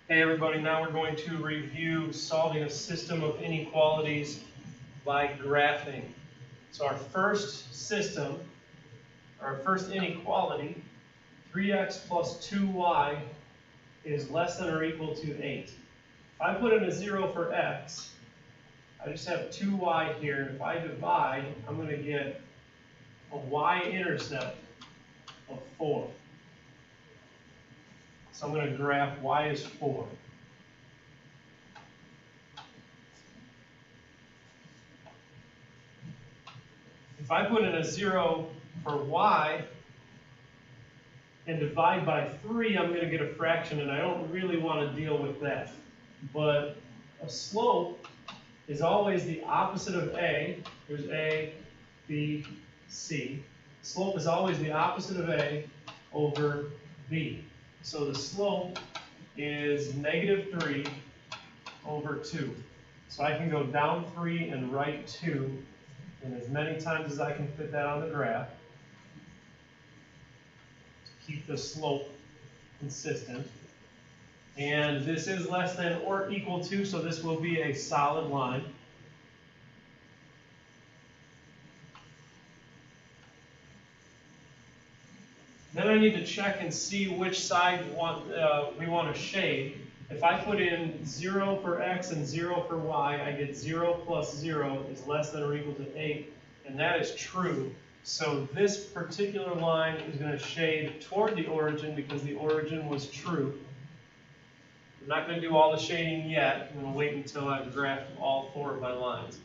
Hey everybody, now we're going to review solving a system of inequalities by graphing. So our first system, our first inequality, 3x plus 2y is less than or equal to 8. If I put in a 0 for x, I just have 2y here, and if I divide, I'm going to get a y-intercept of 4. So I'm going to graph y is 4. If I put in a 0 for y and divide by 3, I'm going to get a fraction, and I don't really want to deal with that. But a slope is always the opposite of a. There's a, b, c. Slope is always the opposite of a over b. So the slope is -3 over 2. So I can go down 3 and right 2. And as many times as I can fit that on the graph to keep the slope consistent. And this is less than or equal to, so this will be a solid line. Then I need to check and see which side we want to shade. If I put in 0 for x and 0 for y, I get 0 plus 0 is less than or equal to 8, and that is true. So this particular line is going to shade toward the origin because the origin was true. I'm not going to do all the shading yet. I'm going to wait until I've graphed all 4 of my lines.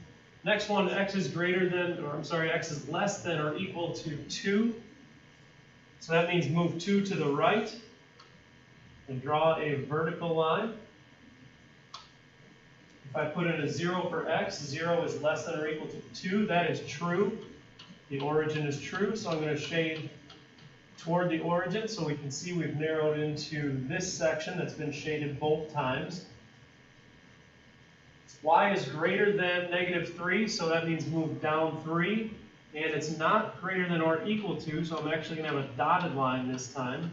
Next one, x is x is less than or equal to 2. So that means move 2 to the right and draw a vertical line. If I put in a 0 for x, 0 is less than or equal to 2. That is true. The origin is true, so I'm going to shade toward the origin so we can see we've narrowed into this section that's been shaded both times. Y is greater than -3, so that means move down 3. And it's not greater than or equal to, so I'm actually going to have a dotted line this time.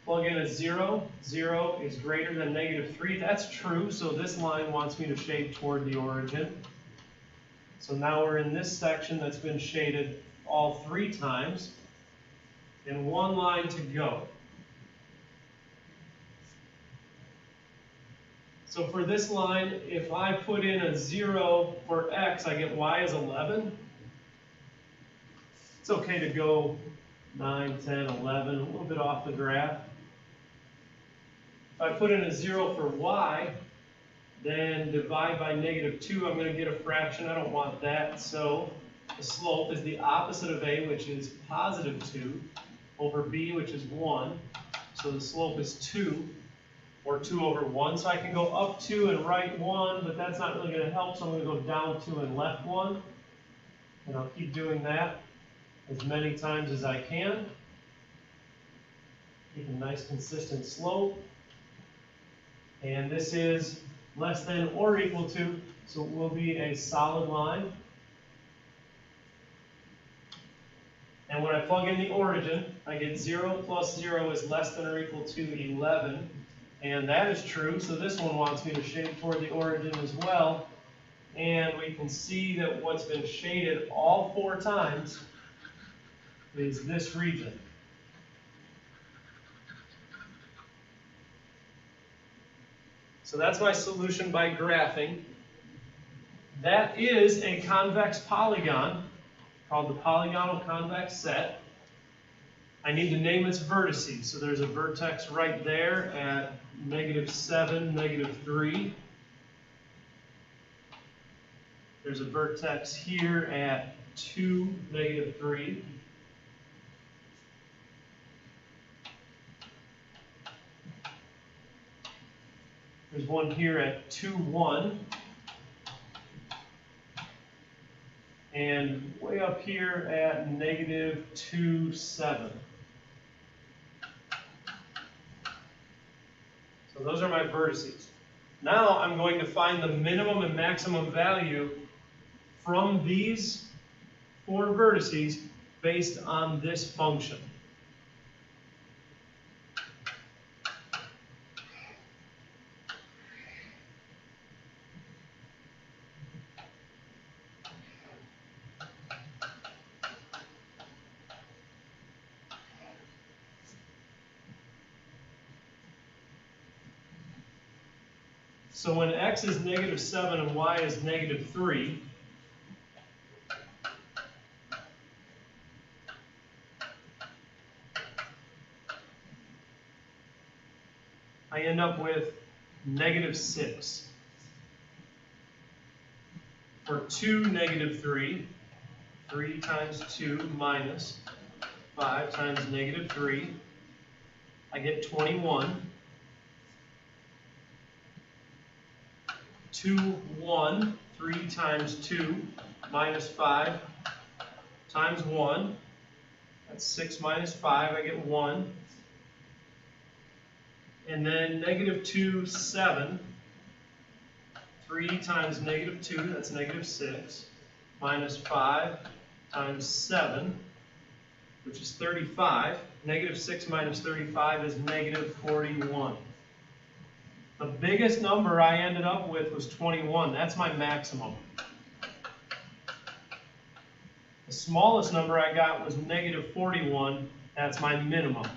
Plug in a 0. 0 is greater than -3. That's true, so this line wants me to shade toward the origin. So now we're in this section that's been shaded all 3 times, and 1 line to go. So for this line, if I put in a 0 for x, I get y is 11. It's okay to go 9, 10, 11, a little bit off the graph. If I put in a 0 for y, then divide by -2, I'm going to get a fraction. I don't want that. So the slope is the opposite of a, which is +2, over b, which is 1. So the slope is 2, or 2 over 1. So I can go up 2 and right 1, but that's not really going to help. So I'm going to go down 2 and left 1. And I'll keep doing that as many times as I can. Keep a nice consistent slope. And this is less than or equal to, so it will be a solid line. And when I plug in the origin, I get 0 plus 0 is less than or equal to 11. And that is true, so this one wants me to shade toward the origin as well. And we can see that what's been shaded all 4 times is this region. So that's my solution by graphing. That is a convex polygon called the polygonal convex set. I need to name its vertices. So there's a vertex right there at -7, -3. There's a vertex here at 2, -3. There's one here at 2, 1. And way up here at -2, 7. So those are my vertices. Now I'm going to find the minimum and maximum value from these 4 vertices based on this function. So when x is negative 7 and y is negative 3, I end up with negative 6. For 2, negative 3, 3 times 2 minus 5 times negative 3, I get 21. 2, 1, 3 times 2 minus 5 times 1. That's 6 minus 5, I get 1. And then negative 2, 7. 3 times negative 2, that's negative 6. Minus 5 times 7, which is 35. Negative 6 minus 35 is negative 41. The biggest number I ended up with was 21. That's my maximum. The smallest number I got was negative 41. That's my minimum.